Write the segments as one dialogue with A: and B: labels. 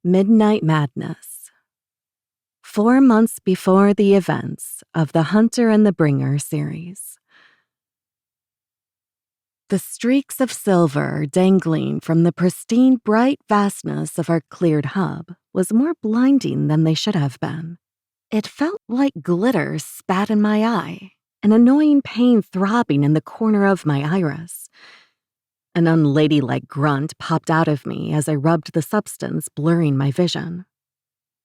A: Midnight Madness. 4 months before the events of The Hunter and the Bringer series. The streaks of silver dangling from the pristine bright vastness of our cleared hub was more blinding than they should have been. It felt like glitter spat in my eye, an annoying pain throbbing in the corner of my iris. An unladylike grunt popped out of me as I rubbed the substance, blurring my vision.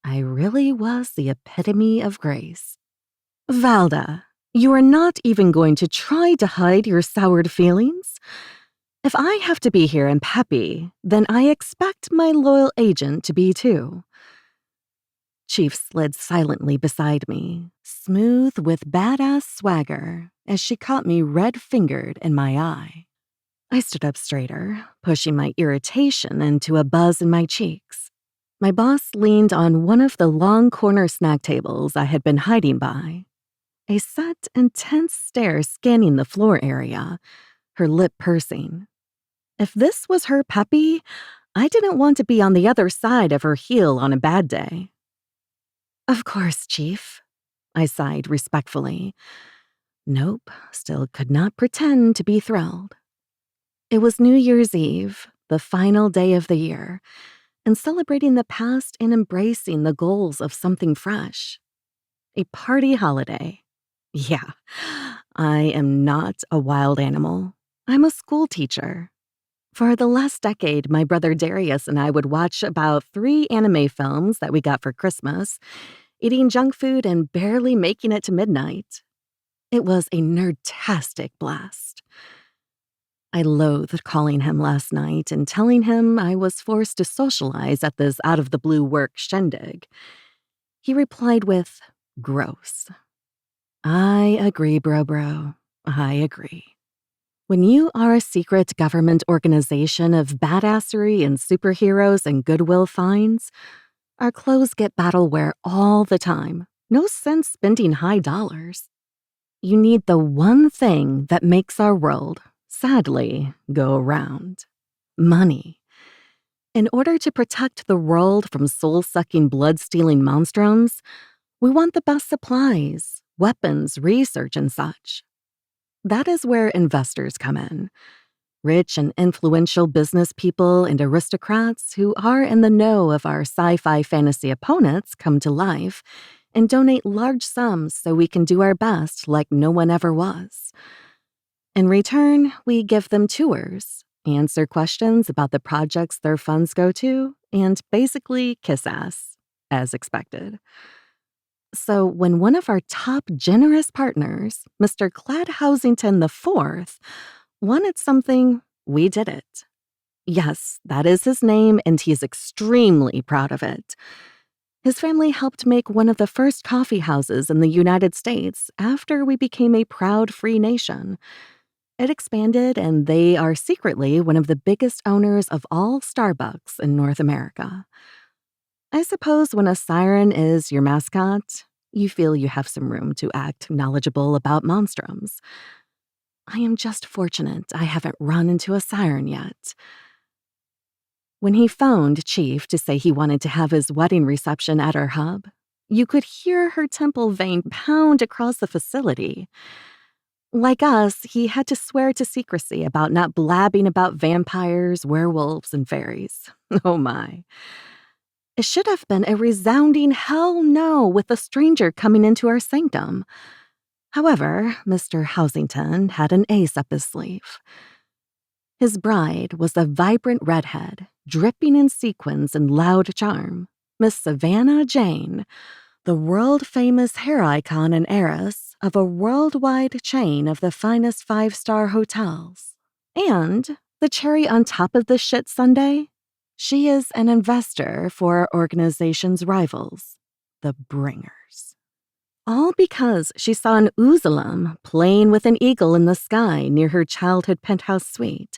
A: I really was the epitome of grace. Valda, you are not even going to try to hide your soured feelings? If I have to be here and peppy, then I expect my loyal agent to be too. Chief slid silently beside me, smooth with badass swagger, as she caught me red-fingered in my eye. I stood up straighter, pushing my irritation into a buzz in my cheeks. My boss leaned on one of the long corner snack tables I had been hiding by. A set, intense stare scanning the floor area, her lip pursing. If this was her peppy, I didn't want to be on the other side of her heel on a bad day. Of course, Chief, I sighed respectfully. Nope, still could not pretend to be thrilled. It was New Year's Eve, the final day of the year, and celebrating the past and embracing the goals of something fresh. A party holiday. Yeah, I am not a wild animal. I'm a school teacher. For the last decade, my brother Darius and I would watch about 3 anime films that we got for Christmas, eating junk food and barely making it to midnight. It was a nerd-tastic blast. I loathed calling him last night and telling him I was forced to socialize at this out-of-the-blue work shindig. He replied with, gross. I agree, bro. I agree. When you are a secret government organization of badassery and superheroes and goodwill finds, our clothes get battle wear all the time. No sense spending high dollars. You need the one thing that makes our world, sadly, go around. Money. In order to protect the world from soul-sucking, blood-stealing monstroms, we want the best supplies, weapons, research, and such. That is where investors come in. Rich and influential business people and aristocrats who are in the know of our sci-fi fantasy opponents come to life and donate large sums so we can do our best like no one ever was. In return, we give them tours, answer questions about the projects their funds go to, and basically kiss ass, as expected. So when one of our top generous partners, Mr. Clad Housington IV, wanted something, we did it. Yes, that is his name, and he's extremely proud of it. His family helped make one of the first coffee houses in the United States after we became a proud free nation. It expanded, and they are secretly one of the biggest owners of all Starbucks in North America. I suppose when a siren is your mascot, you feel you have some room to act knowledgeable about monstroms. I am just fortunate I haven't run into a siren yet. When he phoned Chief to say he wanted to have his wedding reception at our hub, you could hear her temple vein pound across the facility. Like us, he had to swear to secrecy about not blabbing about vampires, werewolves, and fairies. Oh my. It should have been a resounding hell no with a stranger coming into our sanctum. However, Mr. Housington had an ace up his sleeve. His bride was a vibrant redhead, dripping in sequins and loud charm, Miss Savannah Jane, the world-famous hair icon and heiress of a worldwide chain of the finest 5-star hotels. And the cherry on top of the shit sundae, she is an investor for our organization's rivals, the Bringers. All because she saw an Uzalam playing with an eagle in the sky near her childhood penthouse suite,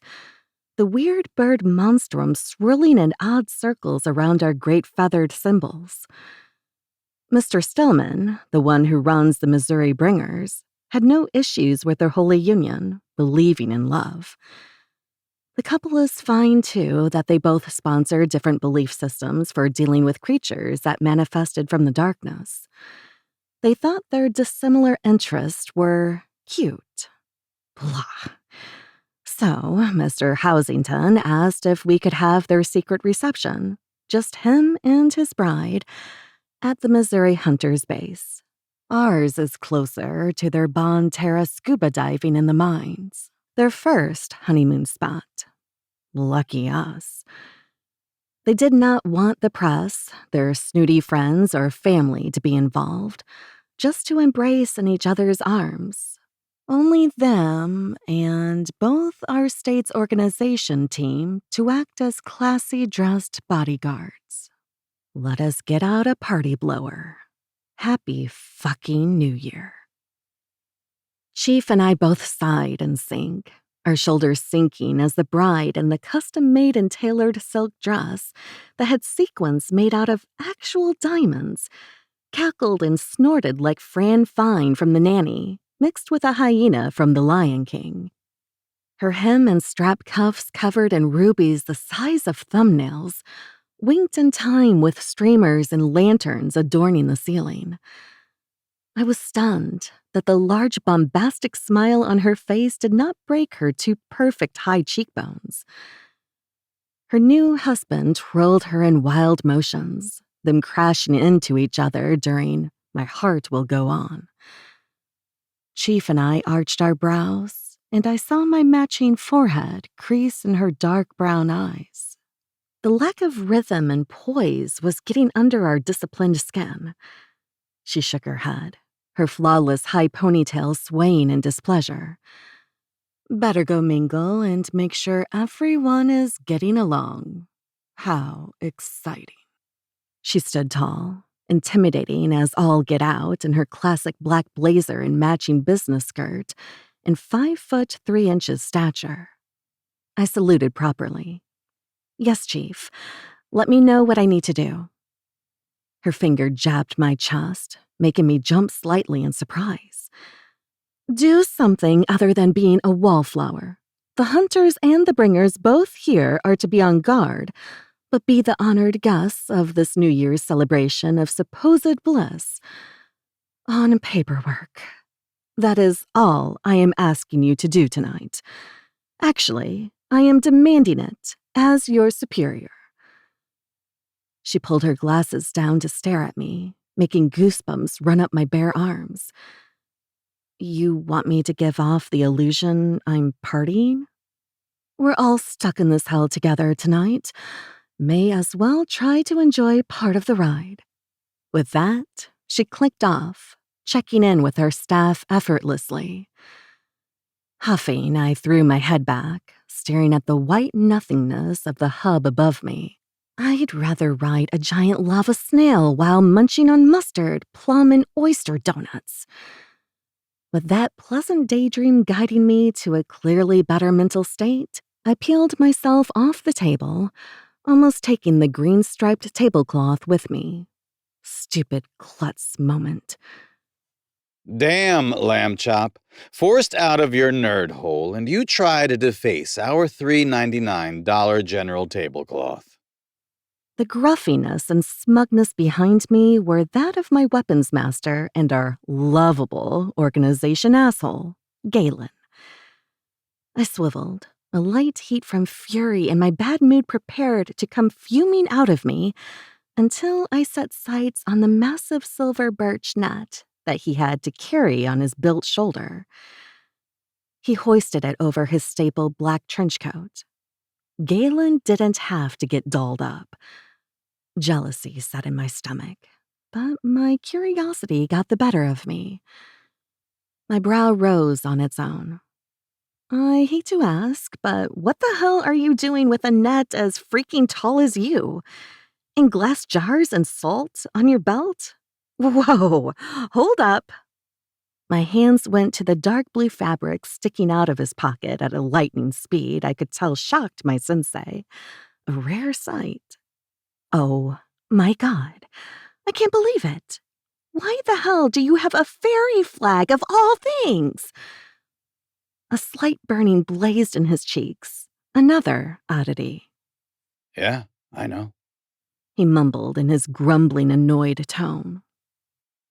A: the weird bird monstrum swirling in odd circles around our great feathered symbols. Mr. Stillman, the one who runs the Missouri Bringers, had no issues with their holy union, believing in love. The couple is fine, too, that they both sponsor different belief systems for dealing with creatures that manifested from the darkness. They thought their dissimilar interests were cute. Blah. So, Mr. Housington asked if we could have their secret reception, just him and his bride, at the Missouri Hunters Base. Ours is closer to their Bon Terra scuba diving in the mines, their first honeymoon spot. Lucky us. They did not want the press, their snooty friends, or family to be involved, just to embrace in each other's arms. Only them and both our state's organization team to act as classy dressed bodyguards. Let us get out a party blower. Happy fucking New Year. Chief and I both sighed in sync, our shoulders sinking as the bride in the custom-made and tailored silk dress that had sequins made out of actual diamonds cackled and snorted like Fran Fine from The Nanny, mixed with a hyena from The Lion King. Her hem and strap cuffs covered in rubies the size of thumbnails winked in time with streamers and lanterns adorning the ceiling. I was stunned that the large bombastic smile on her face did not break her two perfect high cheekbones. Her new husband twirled her in wild motions, them crashing into each other during "My Heart Will Go On." Chief and I arched our brows, and I saw my matching forehead crease in her dark brown eyes. The lack of rhythm and poise was getting under our disciplined skin. She shook her head, her flawless high ponytail swaying in displeasure. Better go mingle and make sure everyone is getting along. How exciting. She stood tall, intimidating as all get out in her classic black blazer and matching business skirt, and 5'3" stature. I saluted properly. Yes, Chief. Let me know what I need to do. Her finger jabbed my chest, making me jump slightly in surprise. Do something other than being a wallflower. The hunters and the bringers both here are to be on guard, but be the honored guests of this New Year's celebration of supposed bliss. On paperwork. That is all I am asking you to do tonight. Actually, I am demanding it as your superior. She pulled her glasses down to stare at me, making goosebumps run up my bare arms. You want me to give off the illusion I'm partying? We're all stuck in this hell together tonight. May as well try to enjoy part of the ride. With that, she clicked off, checking in with her staff effortlessly. Huffing, I threw my head back, staring at the white nothingness of the hub above me. I'd rather ride a giant lava snail while munching on mustard, plum, and oyster donuts. With that pleasant daydream guiding me to a clearly better mental state, I peeled myself off the table, almost taking the green-striped tablecloth with me. Stupid klutz moment.
B: Damn, lamb chop. Forced out of your nerd hole, and you try to deface our $3.99 Dollar General tablecloth.
A: The gruffiness and smugness behind me were that of my weapons master and our lovable organization asshole, Galen. I swiveled, a light heat from fury and my bad mood prepared to come fuming out of me until I set sights on the massive silver birch net that he had to carry on his built shoulder. He hoisted it over his staple black trench coat. Galen didn't have to get dolled up. Jealousy sat in my stomach, but my curiosity got the better of me. My brow rose on its own. I hate to ask, but what the hell are you doing with a net as freaking tall as you? And glass jars and salt on your belt? Whoa, hold up. My hands went to the dark blue fabric sticking out of his pocket at a lightning speed I could tell shocked my sensei. A rare sight. Oh, my God. I can't believe it. Why the hell do you have a fairy flag of all things? A slight burning blazed in his cheeks, Another oddity,
B: Yeah, I know.
A: he mumbled in his grumbling, annoyed tone.